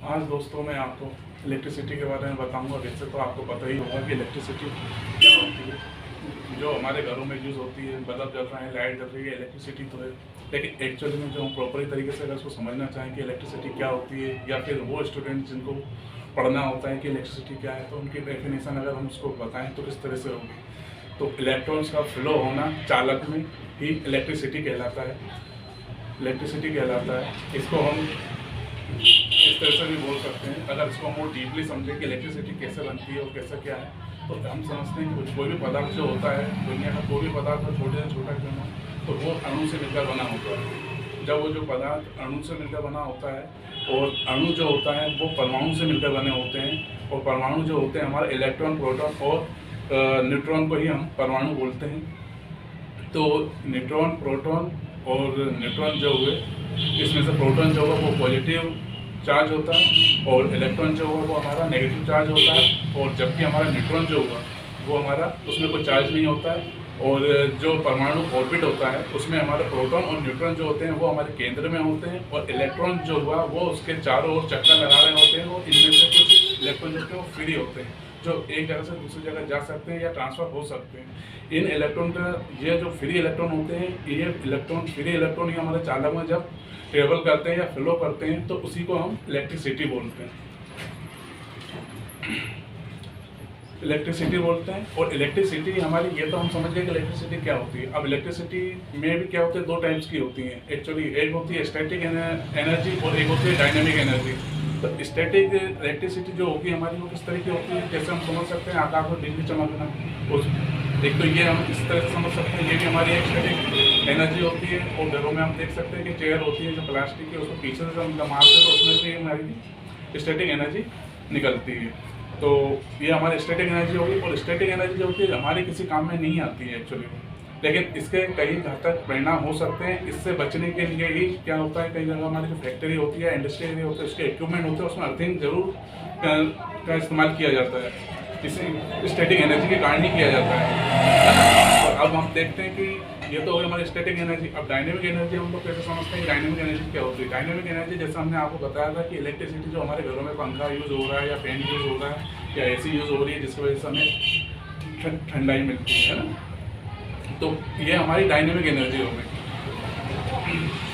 आज दोस्तों मैं आपको इलेक्ट्रिसिटी के बारे में बताऊंगा। वैसे तो आपको पता ही होगा कि इलेक्ट्रिसिटी क्या होती है। जो हमारे घरों में यूज़ होती है, बल्ब जल रहा है, लाइट जल रही है, इलेक्ट्रिसिटी तो है। लेकिन एक्चुअली में जो हम प्रॉपरी तरीके से अगर उसको समझना चाहें कि इलेक्ट्रिसिटी क्या होती है, या फिर वो स्टूडेंट जिनको पढ़ना होता है कि इलेक्ट्रिसिटी क्या है, तो उनकी डेफिनेशन अगर हम उसको बताएँ तो इस तरह से होगी। तो इलेक्ट्रॉन्स का फ्लो होना चालक में ही इलेक्ट्रिसिटी कहलाता है। इसको हम इस तरह से भी बोल सकते हैं। अगर इसको हम डीपली समझें कि इलेक्ट्रिसिटी कैसे बनती है और कैसा क्या है, तो हम समझते हैं कि कोई भी पदार्थ जो होता है, दुनिया का कोई भी पदार्थ छोटे से छोटा क्यों ना, तो वो अणु से मिलकर बना होता है। जब वो जो पदार्थ अणु से मिलकर बना होता है, और अणु जो होता है वो परमाणु से मिलकर बने होते हैं, और परमाणु जो होते हैं हमारे इलेक्ट्रॉन, प्रोटॉन और न्यूट्रॉन को ही हम परमाणु बोलते हैं। तो न्यूट्रॉन, प्रोटॉन और न्यूट्रॉन जो हुए, इसमें से प्रोटॉन जो होगा वो पॉजिटिव चार्ज होता है, और इलेक्ट्रॉन जो होगा वो हमारा नेगेटिव चार्ज होता है। और जबकि हमारा न्यूट्रॉन जो होगा वो हमारा, उसमें कोई चार्ज नहीं होता है। और जो परमाणु ऑर्बिट होता है उसमें हमारे प्रोटॉन और न्यूट्रॉन जो होते हैं वो हमारे केंद्र में होते हैं, और इलेक्ट्रॉन जो हुआ वो उसके चारों ओर चक्कर लगा रहे होते हैं। और इनमें से कुछ इलेक्ट्रॉन जो होते हैं वो फ्री होते हैं, जो एक जगह से दूसरी जगह जा सकते हैं या ट्रांसफ़र हो सकते हैं। इन इलेक्ट्रॉन का, ये जो फ्री इलेक्ट्रॉन होते हैं, ये इलेक्ट्रॉन, फ्री इलेक्ट्रॉन ही हमारे चालक में जब ट्रेवल करते हैं या फ्लो करते हैं, तो उसी को हम इलेक्ट्रिसिटी बोलते हैं। और इलेक्ट्रिसिटी हमारी, ये तो हम समझ गए कि इलेक्ट्रिसिटी क्या होती है। अब इलेक्ट्रिसिटी में भी क्या होते हैं, दो टाइप्स की होती हैं एक्चुअली। एक होती है स्टैटिक एनर्जी और एक होती है डायनेमिक एनर्जी। तो स्टैटिक इलेक्ट्रिसिटी जो होगी हमारी, वो किस तरह की होती है, जैसे हम समझ सकते हैं आकाश में बिजली चमकना। उस एक तो ये हम इस तरह से समझ सकते हैं, ये भी हमारी एक स्टैटिक एनर्जी होती है। और घरों में हम देख सकते हैं कि चेयर होती है जो प्लास्टिक की, उसको पीछे से हम मारते हैं तो उसमें से हमारी स्टैटिक एनर्जी निकलती है। तो ये हमारी स्टैटिक एनर्जी होगी। और स्टैटिक एनर्जी जो होती है हमारे किसी काम में नहीं आती है एक्चुअली, लेकिन इसके कई घातक परिणाम हो सकते हैं। इससे बचने के लिए ही क्या होता है, कई जगह हमारी जो फैक्ट्री होती है, इंडस्ट्री एरिया होता है, उसके इक्विपमेंट होते हैं, उसमें अर्थिंग जरूर का इस्तेमाल किया जाता है। इसे स्टैटिक एनर्जी के कारण ही किया जाता है। तो अब हम देखते हैं कि ये तो हो गई हमारी स्टैटिक एनर्जी। अब डायनेमिक एनर्जी हम लोग कैसे समझते हैं कि डायनेमिक एनर्जी क्या होती है। डायनेमिक एनर्जी, जैसा हमने आपको बताया था कि इलेक्ट्रिसिटी जो हमारे घरों में पंखा यूज़ हो रहा है, या फैन यूज़ हो रहा है, या एसी यूज़ हो रही है, जिसकी वजह से हमें ठंडाई मिलती है ना, तो ये हमारी डायनेमिक एनर्जी हो गई।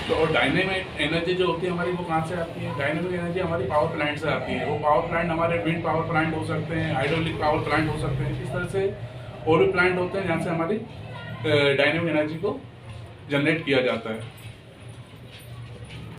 तो और डायनेमिक एनर्जी जो होती है हमारी, वो कहाँ से आती है। डायनेमिक एनर्जी हमारी पावर प्लांट से आती है। वो पावर प्लांट हमारे विंड पावर प्लांट हो सकते हैं, हाइड्रोलिक पावर प्लांट हो सकते हैं। इस तरह से और भी प्लांट होते हैं जहाँ से हमारी डायनेमिक एनर्जी को जनरेट किया जाता है।